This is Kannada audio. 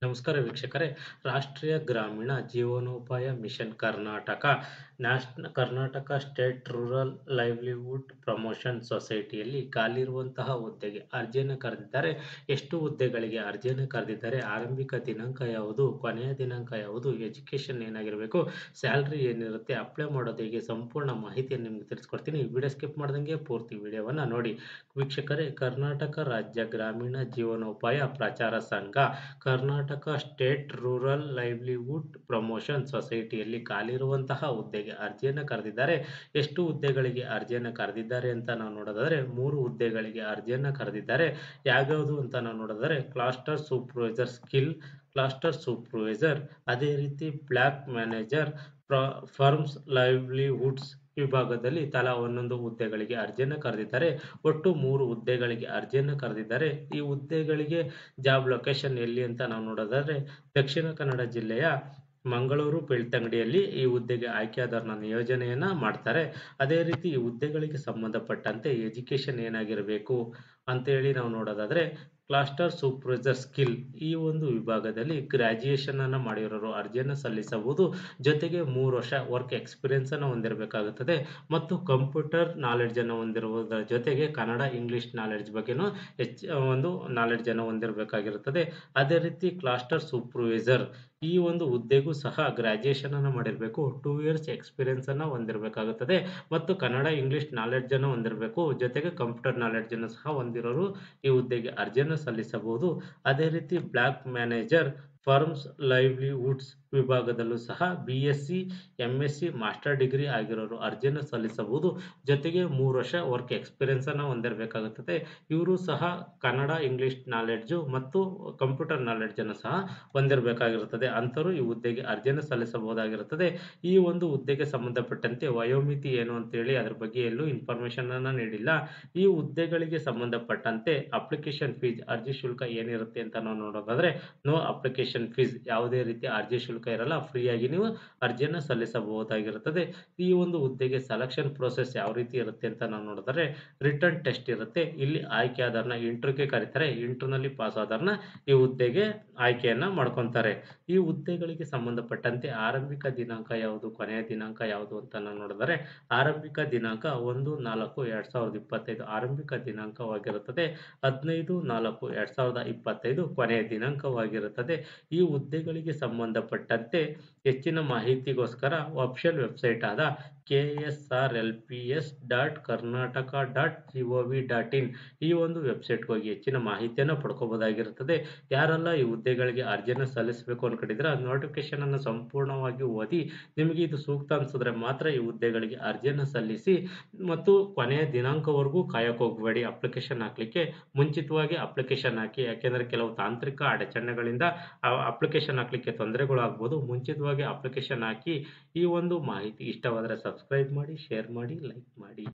ನಮಸ್ಕಾರ ವೀಕ್ಷಕರೇ. ರಾಷ್ಟ್ರೀಯ ಗ್ರಾಮೀಣ ಜೀವನೋಪಾಯ mission Karnataka, Karnataka state rural livelihood promotion ಸೊಸೈಟಿಯಲ್ಲಿ ಖಾಲಿಯಿರುವಂತಹ ಹುದ್ದೆಗೆ ಅರ್ಜಿಯನ್ನು ಕರೆದಿದ್ದಾರೆ. ಎಷ್ಟು ಹುದ್ದೆಗಳಿಗೆ ಅರ್ಜಿಯನ್ನು ಕರೆದಿದ್ದಾರೆ, ಆರಂಭಿಕ ದಿನಾಂಕ ಯಾವುದು, ಕೊನೆಯ ದಿನಾಂಕ ಯಾವುದು, ಎಜುಕೇಷನ್ ಏನಾಗಿರಬೇಕು, ಸ್ಯಾಲ್ರಿ ಏನಿರುತ್ತೆ, ಅಪ್ಲೈ ಮಾಡೋದು ಹೇಗೆ, ಸಂಪೂರ್ಣ ಮಾಹಿತಿಯನ್ನು ನಿಮಗೆ ತಿಳಿಸ್ಕೊಡ್ತೀನಿ. ವಿಡಿಯೋ ಸ್ಕಿಪ್ ಮಾಡ್ದಂಗೆ ಪೂರ್ತಿ ವಿಡಿಯೋವನ್ನು ನೋಡಿ. ವೀಕ್ಷಕರೇ, ಕರ್ನಾಟಕ ರಾಜ್ಯ ಗ್ರಾಮೀಣ ಜೀವನೋಪಾಯ ಪ್ರಚಾರ ಸಂಘ, Karnataka state rural livelihood promotion ಸೊಸೈಟಿಯಲ್ಲಿ ಖಾಲಿಯಿರುವಂತಹ ಹುದ್ದೆಗೆ ಅರ್ಜಿಯನ್ನು ಕರೆದಿದ್ದಾರೆ. ಎಷ್ಟು ಹುದ್ದೆಗಳಿಗೆ ಅರ್ಜಿಯನ್ನು ಕರೆದಿದ್ದಾರೆ ಅಂತ ನಾವು ನೋಡೋದಾದ್ರೆ 3 ಹುದ್ದೆಗಳಿಗೆ ಅರ್ಜಿಯನ್ನು ಕರೆದಿದ್ದಾರೆ. ಯಾವ್ಯಾವುದು ಅಂತ ನಾವು ನೋಡೋದಾದ್ರೆ cluster supervisor skill, cluster supervisor, ಅದೇ ರೀತಿ ಬ್ಲಾಕ್ ಮ್ಯಾನೇಜರ್, ಫರ್ಮ್ಸ್ ಲೈವ್ಲಿಹುಡ್ಸ್ ವಿಭಾಗದಲ್ಲಿ ತಲಾ ಒಂದೊಂದು ಹುದ್ದೆಗಳಿಗೆ ಅರ್ಜಿಯನ್ನು ಕರೆದಿದ್ದಾರೆ. ಒಟ್ಟು 3 ಹುದ್ದೆಗಳಿಗೆ ಅರ್ಜಿಯನ್ನು ಕರೆದಿದ್ದಾರೆ. ಈ ಹುದ್ದೆಗಳಿಗೆ ಜಾಬ್ ಲೊಕೇಶನ್ ಎಲ್ಲಿ ಅಂತ ನಾವು ನೋಡೋದಾದ್ರೆ ದಕ್ಷಿಣ ಕನ್ನಡ ಜಿಲ್ಲೆಯ ಮಂಗಳೂರು ಬೆಳ್ತಂಗಡಿಯಲ್ಲಿ ಈ ಹುದ್ದೆಗೆ ಆಯ್ಕೆಯಾದವರನ್ನ ನಿಯೋಜನೆಯನ್ನ ಮಾಡ್ತಾರೆ. ಅದೇ ರೀತಿ ಈ ಹುದ್ದೆಗಳಿಗೆ ಸಂಬಂಧಪಟ್ಟಂತೆ ಎಜುಕೇಶನ್ ಏನಾಗಿರಬೇಕು ಅಂತೇಳಿ ನಾವು ನೋಡೋದಾದ್ರೆ ಕ್ಲಸ್ಟರ್ ಸೂಪರ್ವೈಸರ್ ಸ್ಕಿಲ್ ಈ ಒಂದು ವಿಭಾಗದಲ್ಲಿ ಗ್ರಾಜುಯೇಷನ್ ಅನ್ನ ಮಾಡಿರೋರು ಅರ್ಜಿಯನ್ನು ಸಲ್ಲಿಸಬಹುದು. ಜೊತೆಗೆ 3 ವರ್ಷ ವರ್ಕ್ ಎಕ್ಸ್ಪೀರಿಯನ್ಸ್ ಅನ್ನು ಹೊಂದಿರಬೇಕಾಗುತ್ತದೆ ಮತ್ತು ಕಂಪ್ಯೂಟರ್ ನಾಲೆಡ್ಜ್ ಅನ್ನು ಹೊಂದಿರುವುದರ ಜೊತೆಗೆ ಕನ್ನಡ ಇಂಗ್ಲಿಷ್ ನಾಲೆಡ್ಜ್ ಬಗ್ಗೆನೂ ಒಂದು ನಾಲೆಡ್ಜ್ ಅನ್ನು ಹೊಂದಿರಬೇಕಾಗಿರುತ್ತದೆ. ಅದೇ ರೀತಿ ಕ್ಲಸ್ಟರ್ ಸೂಪರ್ವೈಸರ್ ಈ ಒಂದು ಹುದ್ದೆಗೂ ಸಹ ಗ್ರಾಜುಯೇಷನ್ ಅನ್ನು ಮಾಡಿರಬೇಕು, 2 ಇಯರ್ಸ್ ಎಕ್ಸ್ಪೀರಿಯನ್ಸ್ ಅನ್ನು ಹೊಂದಿರಬೇಕಾಗುತ್ತದೆ ಮತ್ತು ಕನ್ನಡ ಇಂಗ್ಲಿಷ್ ನಾಲೆಡ್ಜ್ ಅನ್ನು ಹೊಂದಿರಬೇಕು. ಜೊತೆಗೆ ಕಂಪ್ಯೂಟರ್ ನಾಲೆಡ್ಜ್ ಅನ್ನು ಸಹ ಹೊಂದಿರೋರು ಈ ಹುದ್ದೆಗೆ ಅರ್ಜಿಯನ್ನು ಸಲ್ಲಿಸಬಹುದು. ಅದೇ ರೀತಿ ಬ್ಲಾಕ್ ಮ್ಯಾನೇಜರ್ ಫರ್ಮ್ಸ್ ಲೈವ್ಲಿಹುಡ್ಸ್ ವಿಭಾಗದಲ್ಲೂ ಸಹ BSc, MSc, ಮಾಸ್ಟರ್ ಡಿಗ್ರಿ ಆಗಿರೋರು ಅರ್ಜಿಯನ್ನು ಸಲ್ಲಿಸಬಹುದು. ಜೊತೆಗೆ 3 ವರ್ಷ ವರ್ಕ್ ಎಕ್ಸ್ಪೀರಿಯನ್ಸ್ ಅನ್ನು ಹೊಂದಿರಬೇಕಾಗುತ್ತದೆ. ಇವರು ಸಹ ಕನ್ನಡ ಇಂಗ್ಲಿಷ್ ನಾಲೆಡ್ಜು ಮತ್ತು ಕಂಪ್ಯೂಟರ್ ನಾಲೆಡ್ಜ್ ಅನ್ನು ಸಹ ಹೊಂದಿರಬೇಕಾಗಿರುತ್ತದೆ. ಅಂತವರು ಈ ಹುದ್ದೆಗೆ ಅರ್ಜಿಯನ್ನು ಸಲ್ಲಿಸಬಹುದಾಗಿರುತ್ತದೆ. ಈ ಒಂದು ಹುದ್ದೆಗೆ ಸಂಬಂಧಪಟ್ಟಂತೆ ವಯೋಮಿತಿ ಏನು ಅಂತೇಳಿ ಅದ್ರ ಬಗ್ಗೆ ಎಲ್ಲೂ ಇನ್ಫಾರ್ಮೇಶನ್ ಅನ್ನ ನೀಡಿಲ್ಲ. ಈ ಹುದ್ದೆಗಳಿಗೆ ಸಂಬಂಧಪಟ್ಟಂತೆ ಅಪ್ಲಿಕೇಶನ್ ಫೀಸ್ ಅರ್ಜಿ ಶುಲ್ಕ ಏನಿರುತ್ತೆ ಅಂತ ನಾವು ನೋಡೋದಾದ್ರೆ ನೋ ಅಪ್ಲಿಕೇಶನ್ ಫೀಸ್, ಯಾವುದೇ ರೀತಿಯ ಅರ್ಜಿ ಶುಲ್ಕ ಇರಲ್ಲ, ಫ್ರೀ ಆಗಿ ನೀವು ಅರ್ಜಿಯನ್ನು ಸಲ್ಲಿಸಬಹುದಾಗಿರುತ್ತದೆ. ಈ ಒಂದು ಹುದ್ದೆಗೆ ಸೆಲೆಕ್ಷನ್ ಪ್ರೋಸೆಸ್ ಯಾವ ರೀತಿ ಇರುತ್ತೆ ಅಂತ ನಾವು ನೋಡಿದ್ರೆ ರಿಟರ್ನ್ ಟೆಸ್ಟ್ ಇರುತ್ತೆ. ಇಲ್ಲಿ ಆಯ್ಕೆಯಾದವರನ್ನ ಇಂಟರ್ವ್ಯೂಗೆ ಕರೀತಾರೆ. ಇಂಟರ್ವ್ಯೂನಲ್ಲಿ ಪಾಸ್ ಆದವರನ್ನ ಈ ಹುದ್ದೆಗೆ ಆಯ್ಕೆಯನ್ನ ಮಾಡ್ಕೊಂತಾರೆ. ಈ ಹುದ್ದೆಗಳಿಗೆ ಸಂಬಂಧಪಟ್ಟಂತೆ ಆರಂಭಿಕ ದಿನಾಂಕ ಯಾವುದು, ಕೊನೆಯ ದಿನಾಂಕ ಯಾವುದು ಅಂತ ನಾವು ನೋಡಿದರೆ ಆರಂಭಿಕ ದಿನಾಂಕ 1/4/2025 ಆರಂಭಿಕ ದಿನಾಂಕವಾಗಿರುತ್ತದೆ. 15/4/2025 ಕೊನೆಯ ದಿನಾಂಕವಾಗಿರುತ್ತದೆ. ಈ ಹುದ್ದೆಗಳಿಗೆ ಸಂಬಂಧಪಟ್ಟಂತೆ ಹೆಚ್ಚಿನ ಮಾಹಿತಿಗೋಸ್ಕರ ಅಫಿಷಿಯಲ್ ವೆಬ್ಸೈಟ್ ಆದ ksrlps.karnataka.gov.in ಈ ಒಂದು ವೆಬ್ಸೈಟ್‌ಗೆ ಹೋಗಿ ಹೆಚ್ಚಿನ ಮಾಹಿತಿಯನ್ನು ಪಡ್ಕೋಬಹುದಾಗಿರುತ್ತದೆ. ಯಾರೆಲ್ಲ ಈ ಹುದ್ದೆಗಳಿಗೆ ಅರ್ಜಿಯನ್ನು ಸಲ್ಲಿಸಬೇಕು ಅನ್ಕೊಂಡಿದ್ರೆ ನೋಟಿಫಿಕೇಶನ್ ಅನ್ನು ಸಂಪೂರ್ಣವಾಗಿ ಓದಿ ನಿಮಗೆ ಇದು ಸೂಕ್ತ ಅನ್ಸಿದ್ರೆ ಮಾತ್ರ ಈ ಹುದ್ದೆಗಳಿಗೆ ಅರ್ಜಿಯನ್ನು ಸಲ್ಲಿಸಿ ಮತ್ತು ಕೊನೆಯ ದಿನಾಂಕವರೆಗೂ ಕಾಯಕ್ಕೆ ಹೋಗಬೇಡಿ. ಅಪ್ಲಿಕೇಶನ್ ಹಾಕ್ಲಿಕ್ಕೆ ಮುಂಚಿತವಾಗಿ ಅಪ್ಲಿಕೇಶನ್ ಹಾಕಿ. ಯಾಕೆಂದ್ರೆ ಕೆಲವು ತಾಂತ್ರಿಕ ಅಡಚಣೆಗಳಿಂದ ಅಪ್ಲಿಕೇಶನ್ ಹಾಕ್ಲಿಕ್ಕೆ ತೊಂದರೆಗಳು ಆಗ್ಬೋದು. ಮುಂಚಿತವಾಗಿ ಅಪ್ಲಿಕೇಶನ್ ಹಾಕಿ. ಈ ಒಂದು ಮಾಹಿತಿ ಇಷ್ಟವಾದರೆ ಸಬ್ಸ್ಕ್ರೈಬ್ ಮಾಡಿ, ಶೇರ್ ಮಾಡಿ, ಲೈಕ್ ಮಾಡಿ.